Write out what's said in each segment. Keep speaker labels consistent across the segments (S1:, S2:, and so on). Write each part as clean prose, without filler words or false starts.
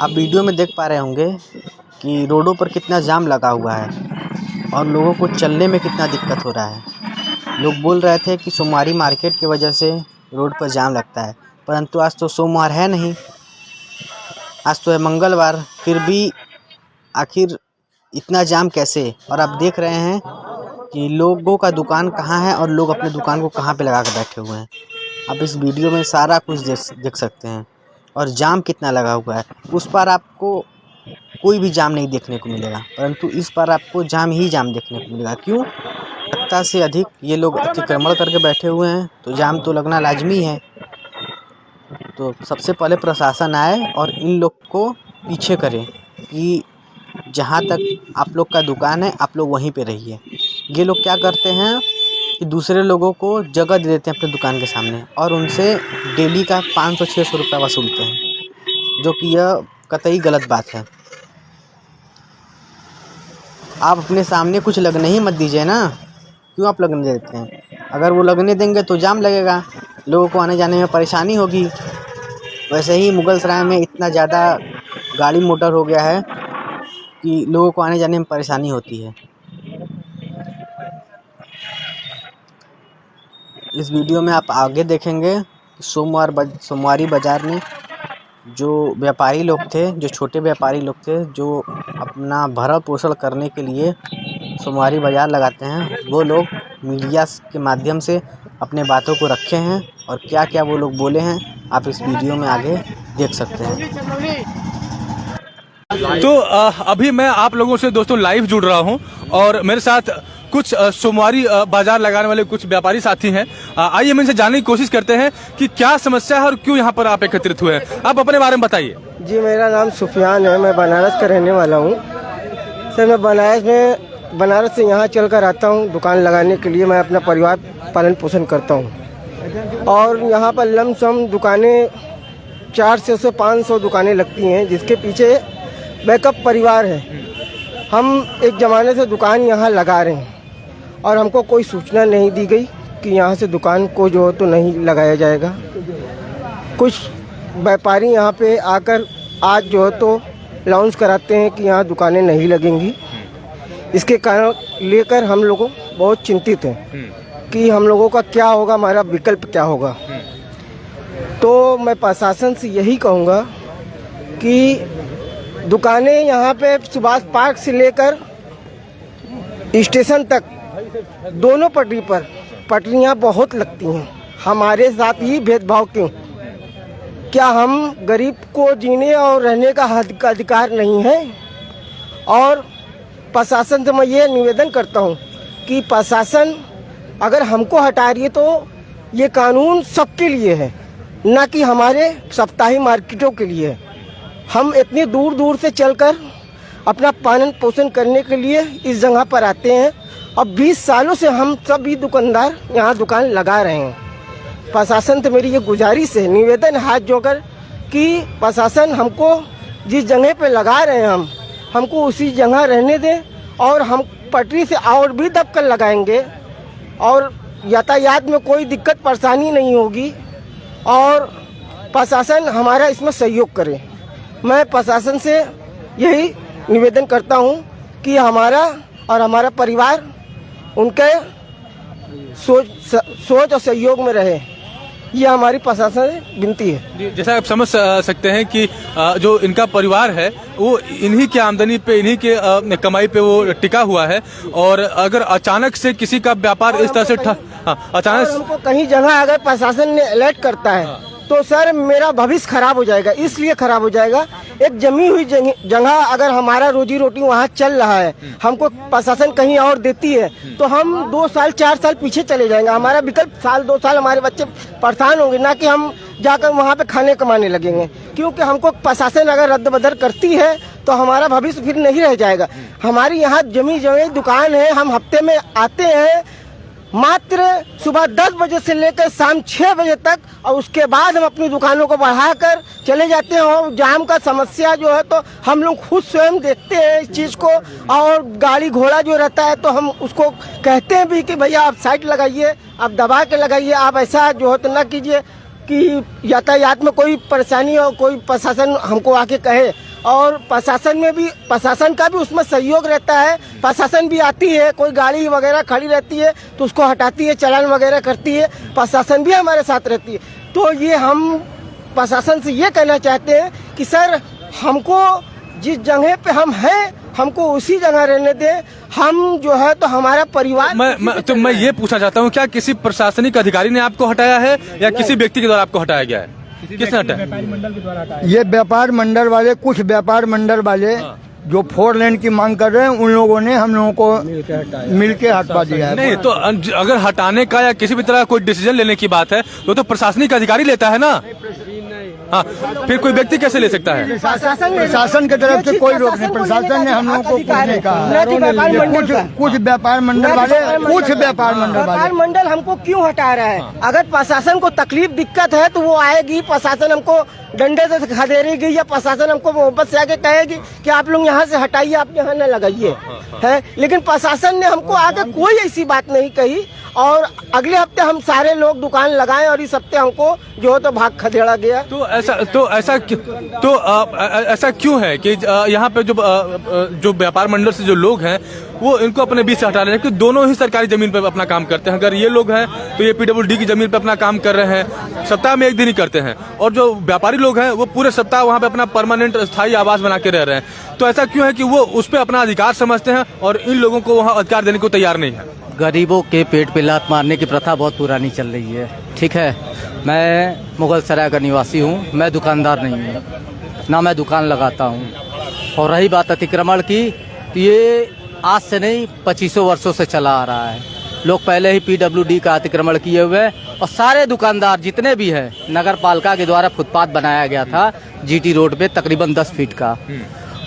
S1: आप वीडियो में देख पा रहे होंगे कि रोडों पर कितना जाम लगा हुआ है और लोगों को चलने में कितना दिक्कत हो रहा है। लोग बोल रहे थे कि सोमवारी मार्केट की वजह से रोड पर जाम लगता है, परंतु आज तो सोमवार है नहीं, आज तो है मंगलवार। फिर भी आखिर इतना जाम कैसे? और आप देख रहे हैं कि लोगों का दुकान कहाँ है और लोग अपने दुकान को कहाँ पे लगा कर बैठे हुए हैं। आप इस वीडियो में सारा कुछ देख सकते हैं। और जाम कितना लगा हुआ है। उस पार आपको कोई भी जाम नहीं देखने को मिलेगा, परंतु इस पार आपको जाम ही जाम देखने को मिलेगा। क्यों? लगता से अधिक ये लोग अतिक्रमण करके बैठे हुए हैं, तो जाम तो लगना लाजमी है। तो सबसे पहले प्रशासन आए और इन लोग को पीछे करे कि जहाँ तक आप लोग का दुकान है आप लोग वहीं पे रहिए। ये लोग क्या करते हैं कि दूसरे लोगों को जगह दे देते हैं अपने दुकान के सामने और उनसे डेली का 500-600 रुपये वसूलते हैं, जो कि यह कतई गलत बात है। आप अपने सामने कुछ लगने ही मत दीजिए ना, क्यों आप लगने देते हैं? अगर वो लगने देंगे तो जाम लगेगा, लोगों को आने जाने में परेशानी होगी। वैसे ही मुगलसराय में इतना ज़्यादा गाड़ी मोटर हो गया है कि लोगों को आने जाने में परेशानी होती है। इस वीडियो में आप आगे देखेंगे कि सोमवारी बाज़ार में जो व्यापारी लोग थे, जो छोटे व्यापारी लोग थे, जो अपना भरण पोषण करने के लिए सोमवारी बाज़ार लगाते हैं, वो लोग मीडिया के माध्यम से अपने बातों को रखे हैं और क्या क्या वो लोग बोले हैं आप इस वीडियो में आगे देख सकते हैं।
S2: तो अभी मैं आप लोगों से दोस्तों लाइव जुड़ रहा हूं और मेरे साथ कुछ सोमवारी बाजार लगाने वाले कुछ व्यापारी साथी हैं। आइए हम इनसे जानने की कोशिश करते हैं कि क्या समस्या है और क्यों यहां पर आप एकत्रित हुए हैं। आप अपने बारे में बताइए।
S3: जी, मेरा नाम सुफियान है, मैं बनारस का रहने वाला हूँ। सर, मैं बनारस से यहाँ चल कर आता हूँ दुकान लगाने के लिए। मैं अपना परिवार पालन पोषण करता हूँ और यहाँ पर लमसम दुकानें 400 से 500 दुकानें लगती हैं, जिसके पीछे बैकअप परिवार है। हम एक ज़माने से दुकान यहाँ लगा रहे हैं और हमको कोई सूचना नहीं दी गई कि यहाँ से दुकान को जो है तो नहीं लगाया जाएगा। कुछ व्यापारी यहाँ पे आकर आज जो है तो लॉन्च कराते हैं कि यहाँ दुकानें नहीं लगेंगी। इसके कारण लेकर हम लोगों बहुत चिंतित हैं कि हम लोगों का क्या होगा, हमारा विकल्प क्या होगा। तो मैं प्रशासन से यही कहूँगा कि दुकानें यहाँ पे सुभाष पार्क से लेकर स्टेशन तक दोनों पटरी पर पटरियाँ बहुत लगती हैं। हमारे साथ ही भेदभाव क्यों? क्या हम गरीब को जीने और रहने का अधिकार नहीं है? और प्रशासन से मैं ये निवेदन करता हूँ कि प्रशासन अगर हमको हटा रही है तो ये कानून सबके लिए है, ना कि हमारे सप्ताही मार्केटों के लिए। हम इतनी दूर दूर से चलकर अपना पालन पोषण करने के लिए इस जगह पर आते हैं और 20 सालों से हम सभी दुकानदार यहाँ दुकान लगा रहे हैं। प्रशासन से मेरी ये गुजारिश है, निवेदन हाथ जोड़कर कि प्रशासन हमको जिस जगह पे लगा रहे हैं हमको उसी जगह रहने दें और हम पटरी से और भी दबकर लगाएंगे और यातायात में कोई दिक्कत परेशानी नहीं होगी और प्रशासन हमारा इसमें सहयोग करे। मैं प्रशासन से यही निवेदन करता हूं कि हमारा और हमारा परिवार उनके सोच और सहयोग में रहे। ये हमारी प्रशासन से विनती है।
S2: जैसा आप समझ सकते हैं कि जो इनका परिवार है वो इन्हीं की आमदनी पे, इन्हीं के कमाई पे वो टिका हुआ है और अगर अचानक से किसी का व्यापार इस तरह से अचानक
S3: हमको कहीं जगह अगर प्रशासन ने अलर्ट करता है तो सर मेरा भविष्य खराब हो जाएगा। इसलिए खराब हो जाएगा, एक जमी हुई जगह अगर हमारा रोजी रोटी वहाँ चल रहा है, हमको प्रशासन कहीं और देती है तो हम 2 साल 4 साल पीछे चले जाएंगे। हमारा विकल्प साल 2 साल हमारे बच्चे परेशान होंगे, ना कि हम जाकर वहाँ पे खाने कमाने लगेंगे। क्योंकि हमको प्रशासन अगर रद्द-बदल करती है तो हमारा भविष्य फिर नहीं रह जाएगा। हमारी यहाँ जमी दुकान है, हम हफ्ते में आते हैं मात्र सुबह 10 बजे से लेकर शाम 6 बजे तक और उसके बाद हम अपनी दुकानों को बढ़ाकर चले जाते हैं। और जाम का समस्या जो है तो हम लोग खुद स्वयं देखते हैं इस चीज़ को और गाड़ी घोड़ा जो रहता है तो हम उसको कहते हैं भी कि भैया आप साइड लगाइए, आप दबा के लगाइए, आप ऐसा जो है तो ना कीजिए कि यातायात में कोई परेशानी हो, कोई प्रशासन हमको आके कहे। और प्रशासन का भी उसमें सहयोग रहता है। प्रशासन भी आती है, कोई गाड़ी वगैरह खड़ी रहती है तो उसको हटाती है, चालान वगैरह करती है, प्रशासन भी हमारे साथ रहती है। तो ये हम प्रशासन से ये कहना चाहते हैं कि सर हमको जिस जगह पे हम हैं हमको उसी जगह रहने दें। हम जो है तो हमारा परिवार
S2: मैं ये पूछना चाहता हूँ, क्या किसी प्रशासनिक अधिकारी ने आपको हटाया है या किसी व्यक्ति के द्वारा आपको हटाया गया है? किसने हटाया?
S4: ये व्यापार मंडल वाले, कुछ व्यापार मंडल वाले जो 4 लेन की मांग कर रहे हैं, उन लोगों ने हम लोगों को मिलके हटवा दिया है।
S2: नहीं तो अगर हटाने का या किसी भी तरह कोई डिसीजन लेने की बात है तो प्रशासनिक अधिकारी लेता है ना। हाँ, फिर कोई व्यक्ति कैसे ले सकता है?
S4: प्रशासन की तरफ से कोई रोक नहीं। प्रशासन ने हम लोगों को कुछ नहीं कहा। कुछ व्यापार मंडल
S3: हमको क्यों हटा रहा है? अगर प्रशासन को तकलीफ दिक्कत है तो वो आएगी, प्रशासन हमको डंडे से खदेड़ेगी या प्रशासन हमको मोहब्बत से आके कहेगी कि आप लोग यहाँ से हटाइए, आप यहाँ न लगाइए, है। लेकिन प्रशासन ने हमको आगे कोई ऐसी बात नहीं कही। और अगले हफ्ते हम सारे लोग दुकान लगाएं और इस हफ्ते हमको जो है तो भाग खदेड़ा गया।
S2: तो ऐसा क्यों है कि यहाँ पे जो व्यापार मंडल से जो लोग हैं वो इनको अपने बीच से हटा रहे हैं? क्योंकि दोनों ही सरकारी जमीन पे अपना काम करते हैं। अगर ये लोग हैं तो ये PWD की जमीन पे अपना काम कर रहे हैं, सप्ताह में 1 दिन ही करते हैं, और जो व्यापारी लोग हैं वो पूरे सप्ताह वहाँ पे अपना परमानेंट स्थायी आवास बना के रह रहे हैं। तो ऐसा क्यों है कि वो उस पर अपना अधिकार समझते हैं और इन लोगों को वहाँ अधिकार देने को तैयार नहीं है?
S5: गरीबों के पेट पे लात मारने की प्रथा बहुत पुरानी चल रही है, ठीक है। मैं मुगल सराय का निवासी हूँ, मैं दुकानदार नहीं हूँ, ना मैं दुकान लगाता हूँ। और रही बात अतिक्रमण की, तो ये आज से नहीं 25 वर्षों से चला आ रहा है। लोग पहले ही PWD का अतिक्रमण किए हुए, और सारे दुकानदार जितने भी हैं, नगर पालिका के द्वारा फुटपाथ बनाया गया था GT रोड पे तकरीबन 10 फीट का,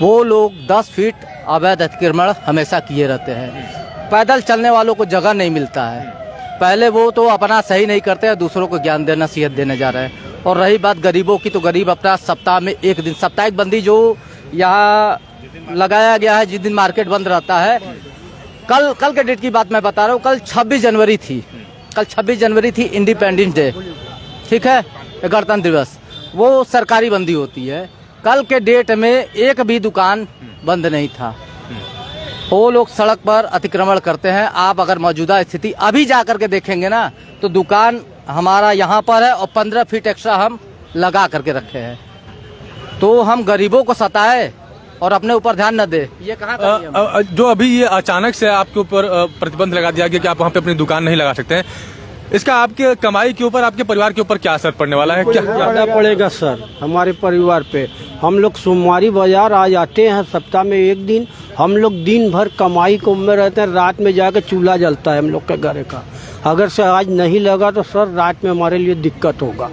S5: वो लोग 10 फीट अवैध अतिक्रमण हमेशा किए रहते हैं। पैदल चलने वालों को जगह नहीं मिलता है। पहले वो तो अपना सही नहीं करते हैं, दूसरों को ज्ञान देना, नसीहत देने जा रहे हैं। और रही बात गरीबों की, तो गरीब अपना सप्ताह में 1 दिन, साप्ताहिक बंदी जो यहाँ लगाया गया है, जिस दिन मार्केट बंद रहता है। कल के डेट की बात मैं बता रहा हूँ, कल 26 जनवरी थी, कल 26 जनवरी थी, इंडिपेंडेंस डे, ठीक है, गणतंत्र दिवस। वो सरकारी बंदी होती है। कल के डेट में एक भी दुकान बंद नहीं था। वो लोग सड़क पर अतिक्रमण करते हैं। आप अगर मौजूदा स्थिति अभी जा करके देखेंगे ना, तो दुकान हमारा यहाँ पर है और 15 फीट एक्स्ट्रा हम लगा करके रखे हैं। तो हम गरीबों को सताए और अपने ऊपर ध्यान न दे, ये कहाँ?
S2: जो अभी ये अचानक से आपके ऊपर प्रतिबंध लगा दिया गया कि आप वहाँ पे अपनी दुकान नहीं लगा सकते हैं, इसका आपके कमाई के ऊपर, आपके परिवार के ऊपर क्या असर पड़ने वाला है? क्या
S6: पड़ेगा सर हमारे परिवार पे? हम लोग सोमवारी बाजार आ जाते हैं, सप्ताह में 1 दिन। हम लोग दिन भर कमाई को में रहते हैं, रात में जाकर चूल्हा जलता है हम लोग के घर का। अगर से आज नहीं लगा तो सर रात में हमारे लिए दिक्कत होगा।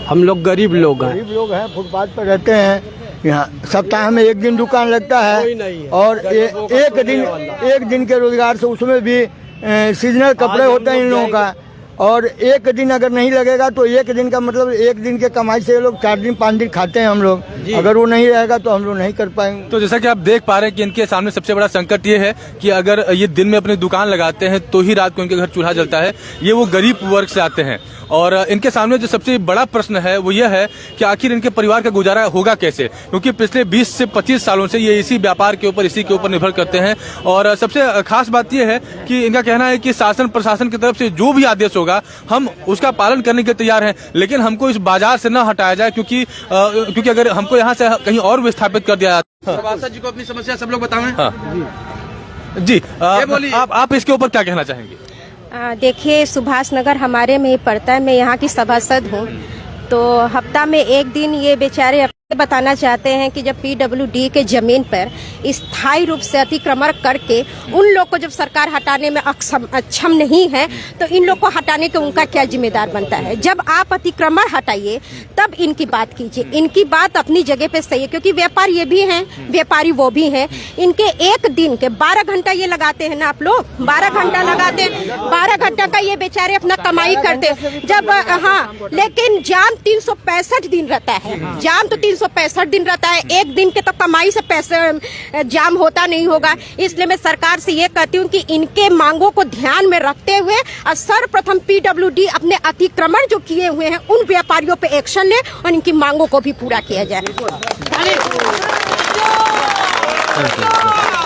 S6: हम लोग गरीब लोग हैं,
S4: फुटपाथ पर रहते हैं। यहाँ सप्ताह में 1 दिन दुकान लगता है, और एक दिन के रोजगार से, उसमें भी सीजनल कपड़े होते हैं इन लोगों का। और 1 दिन अगर नहीं लगेगा तो 1 दिन का मतलब 1 दिन के कमाई से लोग 4 दिन 5 दिन खाते हैं हम लोग। अगर वो नहीं रहेगा तो हम लोग नहीं कर पाएंगे।
S2: तो जैसा कि आप देख पा रहे हैं कि इनके सामने सबसे बड़ा संकट ये है कि अगर ये दिन में अपनी दुकान लगाते हैं तो ही रात को इनके घर चूल्हा जलता है। ये वो गरीब वर्ग से आते हैं, और इनके सामने जो सबसे बड़ा प्रश्न है वो ये है कि आखिर इनके परिवार का गुजारा होगा कैसे, क्योंकि पिछले 20 से 25 सालों से ये इसी व्यापार के ऊपर, इसी के ऊपर निर्भर करते हैं। और सबसे खास बात ये है कि इनका कहना है कि शासन प्रशासन की तरफ से जो भी आदेश होगा हम उसका पालन करने के तैयार हैं, लेकिन हमको इस बाजार से न हटाया जाए, क्योंकि अगर हमको यहाँ से कहीं और विस्थापित कर दिया जाए। जी को अपनी समस्या सब लोग बताएं। जी आप इसके ऊपर क्या कहना चाहेंगे?
S7: देखिए, सुभाष नगर हमारे में ही पड़ता है, मैं यहाँ की सभासद हूँ। तो हफ्ता में 1 दिन ये बेचारे बताना चाहते हैं कि जब PWD के जमीन पर स्थायी रूप से अतिक्रमण करके उन लोग को जब सरकार हटाने में अक्षम नहीं है, तो इन लोग को हटाने के उनका क्या जिम्मेदार बनता है? जब आप अतिक्रमण हटाइए तब इनकी बात कीजिए। इनकी बात अपनी जगह पे सही है, क्योंकि व्यापार ये भी हैं, व्यापारी वो भी हैं। इनके 1 दिन के 12 घंटा ये लगाते हैं ना, आप लोग 12 घंटा लगाते हैं, 12 घंटा का ये बेचारे अपना कमाई करते हैं। जब हाँ, लेकिन जाम 365 दिन रहता है, जाम तो 365 दिन रहता है। 1 दिन के तो कमाई से पैसे जाम होता नहीं होगा। इसलिए मैं सरकार से ये कहती हूँ कि इनके मांगों को ध्यान में रखते हुए सर्वप्रथम PWD अपने अतिक्रमण जो किए हुए हैं उन व्यापारियों पे एक्शन ले और इनकी मांगों को भी पूरा किया जाए।
S1: Thank you.